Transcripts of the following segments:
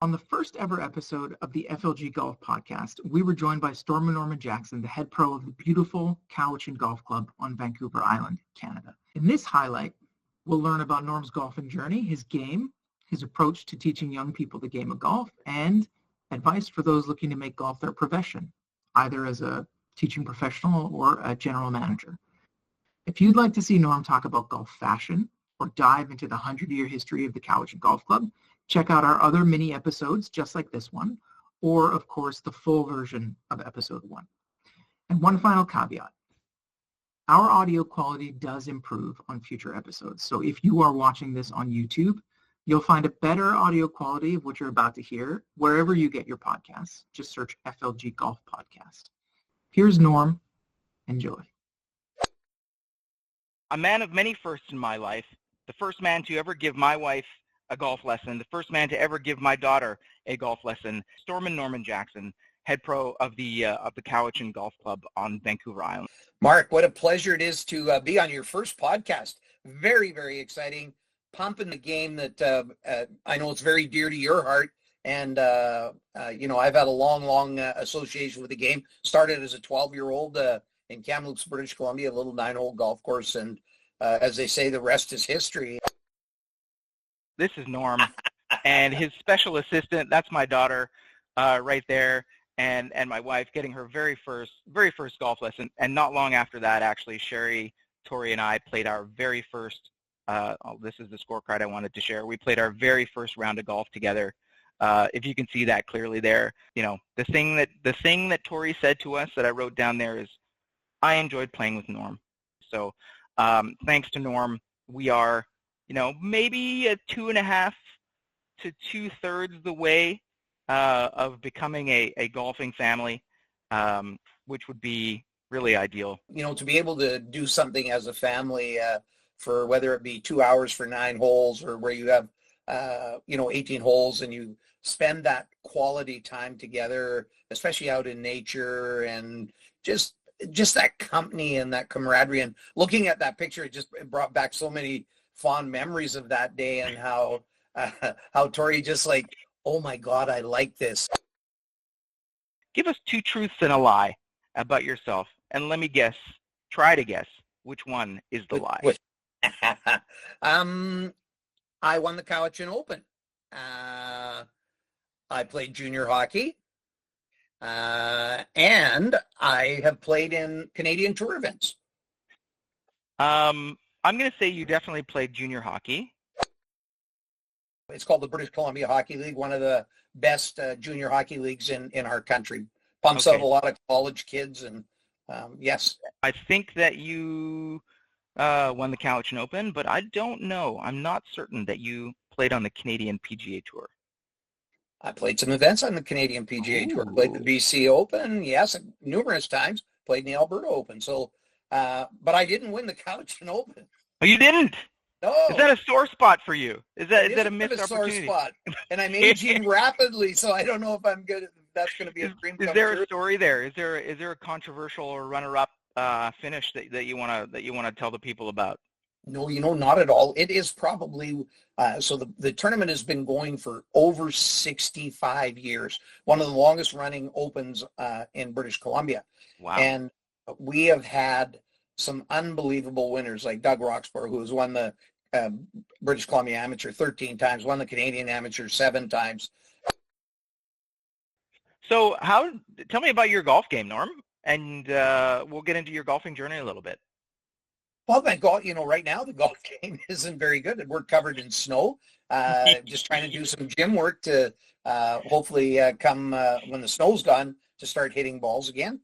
On the first ever episode of the FLG Golf Podcast, we were joined by Stormin Norman Jackson, the head pro of the beautiful Cowichan Golf Club on Vancouver Island, Canada. In this highlight, we'll learn about Norm's golfing journey, his game, his approach to teaching young people the game of golf, and advice for those looking to make golf their profession, either as a teaching professional or a general manager. If you'd like to see Norm talk about golf fashion or dive into the 100-year history of the Cowichan Golf Club, check out our other mini episodes just like this one, or of course the full version of episode 1. And one final caveat. Our audio quality does improve on future episodes. So if you are watching this on YouTube, you'll find a better audio quality of what you're about to hear wherever you get your podcasts. Just search FLG Golf Podcast. Here's Norm. Enjoy. A man of many firsts in my life, the first man to ever give my wife a golf lesson, the first man to ever give my daughter a golf lesson, Stormin Norman Jackson, head pro of the Cowichan Golf Club on Vancouver Island. Marc, what a pleasure it is to be on your first podcast. Very, very exciting. Pumping the game that I know it's very dear to your heart. And, I've had a long association with the game. Started as a 12-year-old in Kamloops, British Columbia, a little 9-hole golf course. And as they say, the rest is history. This is Norm, and his special assistant, that's my daughter right there, and my wife getting her very first golf lesson. And not long after that, actually, Sherry, Tori, and I played our very first, this is the scorecard I wanted to share. We played our very first round of golf together. If you can see that clearly there, the thing that Tori said to us that I wrote down there is, I enjoyed playing with Norm. So thanks to Norm, we are maybe a 2.5 to 2/3 the way of becoming a golfing family, which would be really ideal. To be able to do something as a family for whether it be 2 hours for 9 holes or where you have, 18 holes and you spend that quality time together, especially out in nature and just that company and that camaraderie. And looking at that picture, it brought back so many fond memories of that day and how Tori just like, oh my God, I like this. Give us 2 truths and a lie about yourself, and let me try to guess which one is the lie. I won the Cowichan Open. I played junior hockey, and I have played in Canadian tour events. I'm going to say you definitely played junior hockey. It's called the British Columbia Hockey League, one of the best junior hockey leagues in our country. Pumps out a lot of college kids, and yes. I think that you won the Cowichan Open, but I don't know. I'm not certain that you played on the Canadian PGA Tour. I played some events on the Canadian PGA Tour. Played the BC Open, yes, numerous times. Played in the Alberta Open. So, but I didn't win the Cowichan Open. Oh, you didn't? No. Is that a sore spot for you? Is that a missed opportunity? Sore spot. And I'm aging rapidly, so I don't know if I'm good. That's going to be a dream come Is there true. A story there? Is there a controversial or runner-up finish that you want to tell the people about? No, not at all. It is probably so the tournament has been going for over 65 years. One of the longest running opens in British Columbia. Wow. And we have had some unbelievable winners like Doug Roxburgh, who has won the British Columbia Amateur 13 times, won the Canadian Amateur 7 times. So tell me about your golf game, Norm, and we'll get into your golfing journey a little bit. Well, thank God, right now the golf game isn't very good. We're covered in snow. Just trying to do some gym work to hopefully come when the snow's gone to start hitting balls again.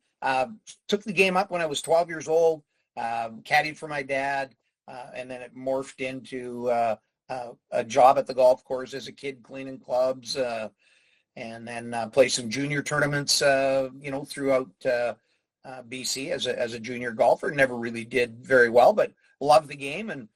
Took the game up when I was 12 years old, caddied for my dad, and then it morphed into a job at the golf course as a kid cleaning clubs, and then play some junior tournaments, throughout BC as a junior golfer. Never really did very well, but loved the game, and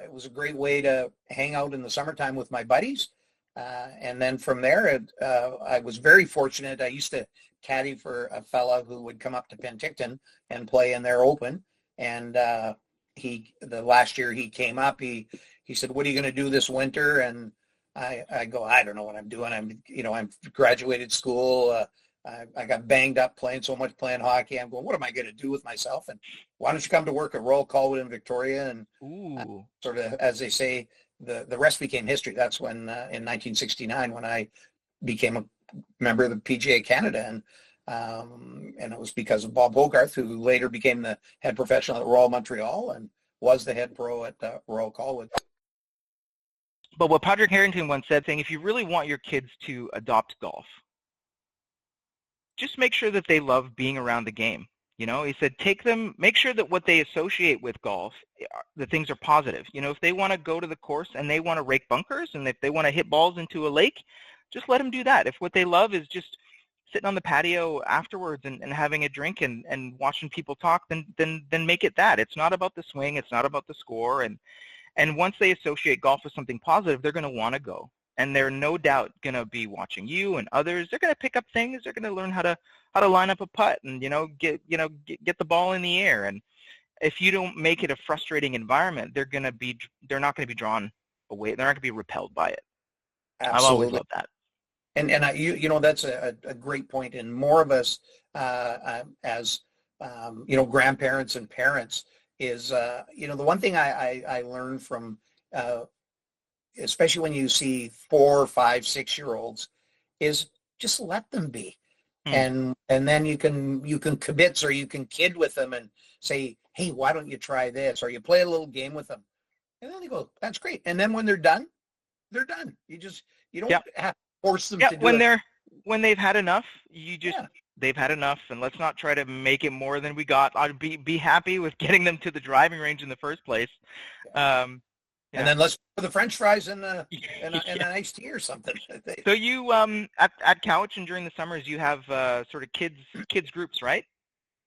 it was a great way to hang out in the summertime with my buddies. And then from there, I was very fortunate. I used to caddy for a fella who would come up to Penticton and play in their open. And the last year he came up, he said, "What are you going to do this winter?" And I go, I don't know what I'm doing. I'm graduated school. I got banged up playing hockey. I'm going, what am I going to do with myself? And why don't you come to work at Royal Colwood in Victoria? And sort of, as they say, the rest became history. That's when, in 1969, when I became a member of the PGA Canada. And it was because of Bob Hogarth, who later became the head professional at Royal Montreal and was the head pro at Royal Colwood. But what Padraig Harrington once said, saying, if you really want your kids to adopt golf, just make sure that they love being around the game. You know, he said, make sure that what they associate with golf, the things are positive. You know, if they want to go to the course and they want to rake bunkers, and if they want to hit balls into a lake, just let them do that. If what they love is just sitting on the patio afterwards and having a drink and watching people talk, then make it that. It's not about the swing. It's not about the score. And once they associate golf with something positive, they're going to want to go. And they're no doubt going to be watching you and others. They're going to pick up things. They're going to learn how to line up a putt and, get the ball in the air. And if you don't make it a frustrating environment, they're not going to be drawn away. They're not going to be repelled by it. Absolutely. I've always loved that. And that's a great point. And more of us as grandparents and parents is, the one thing I learned from, especially when you see 4, 5, 6-year-olds, is just let them be. And then you can kibitz, or you can kid with them and say, hey, why don't you try this? Or you play a little game with them. And then they go, that's great. And then when they're done, they're done. You don't have to force them to do it. When they've had enough, they've had enough, and let's not try to make it more than we got. I'd be happy with getting them to the driving range in the first place. And then let's put the French fries in an iced tea or something. So you at Cowichan during the summers, you have sort of kids groups, right?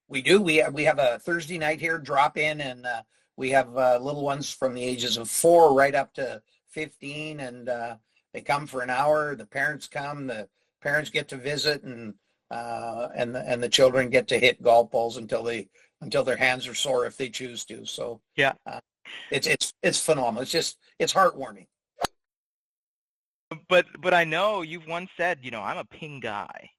We do. We have a Thursday night here, drop in, and we have little ones from the ages of 4 right up to 15, and they come for an hour. The parents come. The parents get to visit, and the children get to hit golf balls until their hands are sore if they choose to. So it's phenomenal. It's heartwarming. But I know you've once said, I'm a ping guy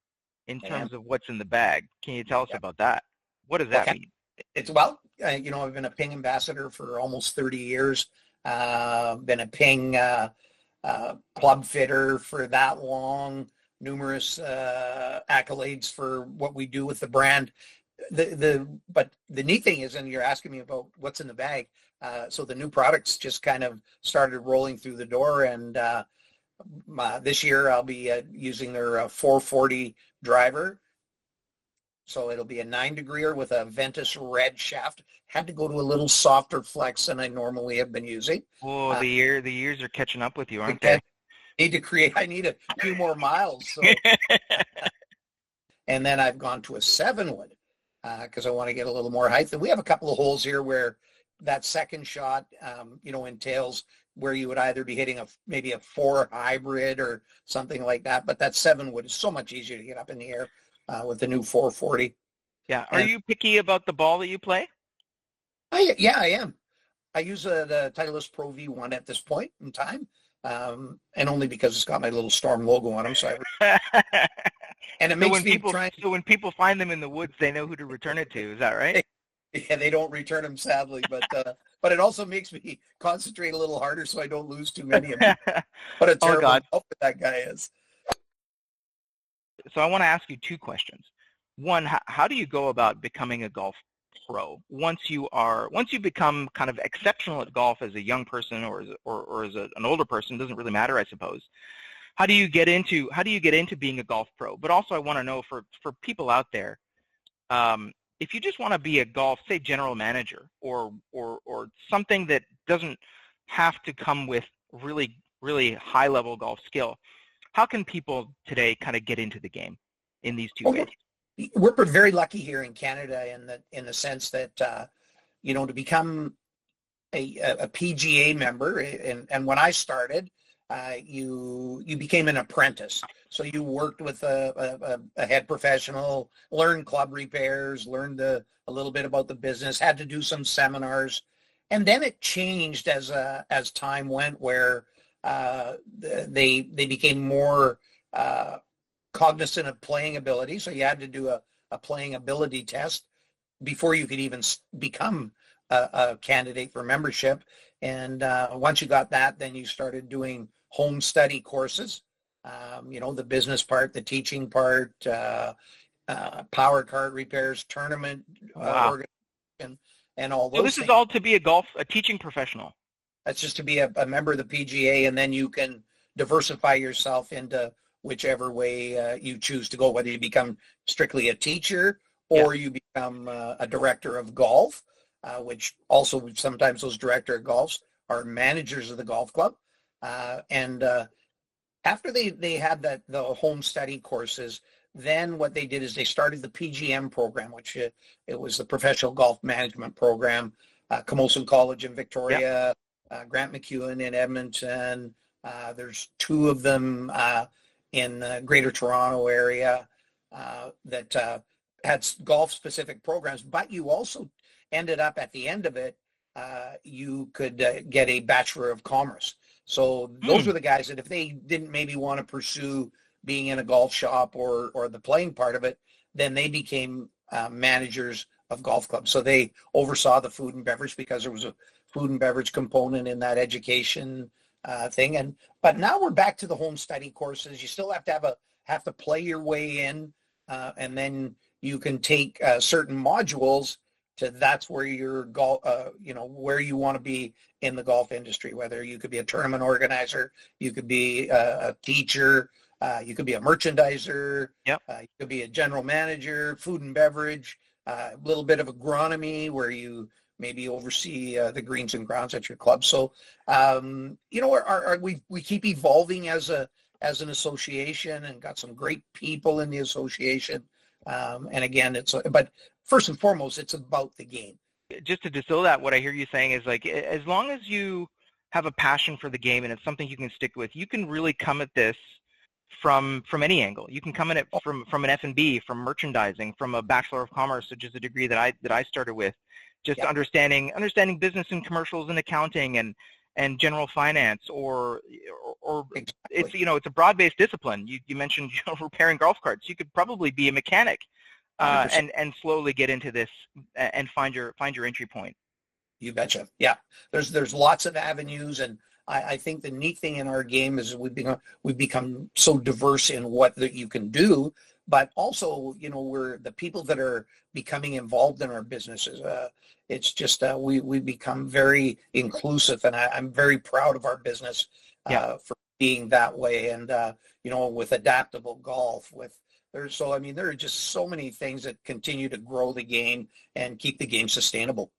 in terms of what's in the bag. Can you tell us about that? What does that mean? I've been a ping ambassador for almost 30 years. Been a ping club fitter for that long. Numerous accolades for what we do with the brand. But the neat thing is, and you're asking me about what's in the bag, so the new products just kind of started rolling through the door, and this year I'll be using their 440 driver. So it'll be a 9-degreer with a Ventus red shaft. Had to go to a little softer flex than I normally have been using. Oh, the years are catching up with you, aren't they? I need a few more miles. So. And then I've gone to a 7-wood because I want to get a little more height. And we have a couple of holes here where that second shot, entails where you would either be hitting maybe a 4 hybrid or something like that. But that 7-wood is so much easier to get up in the air with the new 440. Yeah. Are you picky about the ball that you play? I am. I use the Titleist Pro V1 at this point in time. And only because it's got my little Storm logo on them. So and it makes me try. So when people find them in the woods, they know who to return it to. Is that right? Yeah, they don't return them, sadly. But it also makes me concentrate a little harder so I don't lose too many of them. What a terrible outfit that guy is. So I want to ask you 2 questions. One, how do you go about becoming a golf pro once you become kind of exceptional at golf as a young person or as an older person? Doesn't really matter, I suppose. How do you get into being a golf pro? But also I want to know for people out there, if you just want to be a golf, say, general manager or something that doesn't have to come with really, really high level golf skill, how can people today kind of get into the game in these 2 ways? We're very lucky here in Canada in the sense that, to become a PGA member, and when I started, you became an apprentice. So you worked with a head professional, learned club repairs, learned a little bit about the business, had to do some seminars. And then it changed as time went, where they became more cognizant of playing ability. So you had to do a playing ability test before you could even become a candidate for membership. And once you got that, then you started doing home study courses. The business part, the teaching part, power cart repairs, tournament Wow. organization, and all those So this things. is all to be a teaching professional. That's just to be a member of the PGA, and then you can diversify yourself into whichever way you choose to go, whether you become strictly a teacher or you become a director of golf, which also sometimes those director of golfs are managers of the golf club. And after they had the home study courses, then what they did is they started the PGM program, which it was the Professional Golf Management Program. Kamloops College in Victoria, Grant MacEwan in Edmonton. There's two of them in the Greater Toronto area that had golf-specific programs, but you also ended up at the end of it, you could get a Bachelor of Commerce. So those were the guys that if they didn't maybe want to pursue being in a golf shop or the playing part of it, then they became managers of golf clubs. So they oversaw the food and beverage because there was a food and beverage component in that education thing. But now we're back to the home study courses. You still have to play your way in, and then you can take certain modules that's where your golf, where you want to be in the golf industry. Whether you could be a tournament organizer, you could be a teacher, you could be a merchandiser, you could be a general manager, food and beverage, a little bit of agronomy where you maybe oversee the greens and grounds at your club. So, we keep evolving as an association and got some great people in the association. And again, but first and foremost, it's about the game. Just to distill that, what I hear you saying is like, as long as you have a passion for the game and it's something you can stick with, you can really come at this from any angle. You can come at it from an F&B, from merchandising, from a Bachelor of Commerce, which is a degree that I started with, just understanding business and commercials and accounting and general finance, or Exactly. it's a broad-based discipline. You mentioned repairing golf carts. You could probably be a mechanic and slowly get into this and find your entry point. You betcha. Yeah, there's lots of avenues, and I think the neat thing in our game is we've become so diverse in what that you can do, but also we're the people that are becoming involved in our businesses. It's just we become very inclusive, and I'm very proud of our business for being that way. And with adaptable golf, there are just so many things that continue to grow the game and keep the game sustainable.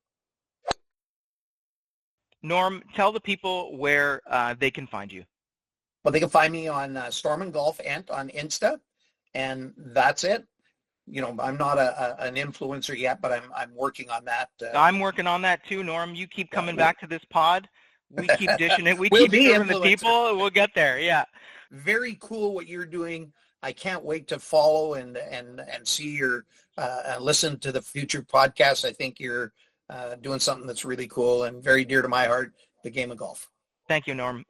Norm, tell the people where they can find you. Well, they can find me on Stormin Golf and on Insta, and that's it. I'm not an influencer yet, but I'm working on that. I'm working on that too, Norm. You keep coming back to this pod. We keep dishing it. We We'll keep serving the people. We'll get there. Yeah. Very cool what you're doing. I can't wait to follow and see your listen to the future podcasts. I think you're doing something that's really cool and very dear to my heart, the game of golf. Thank you, Norm.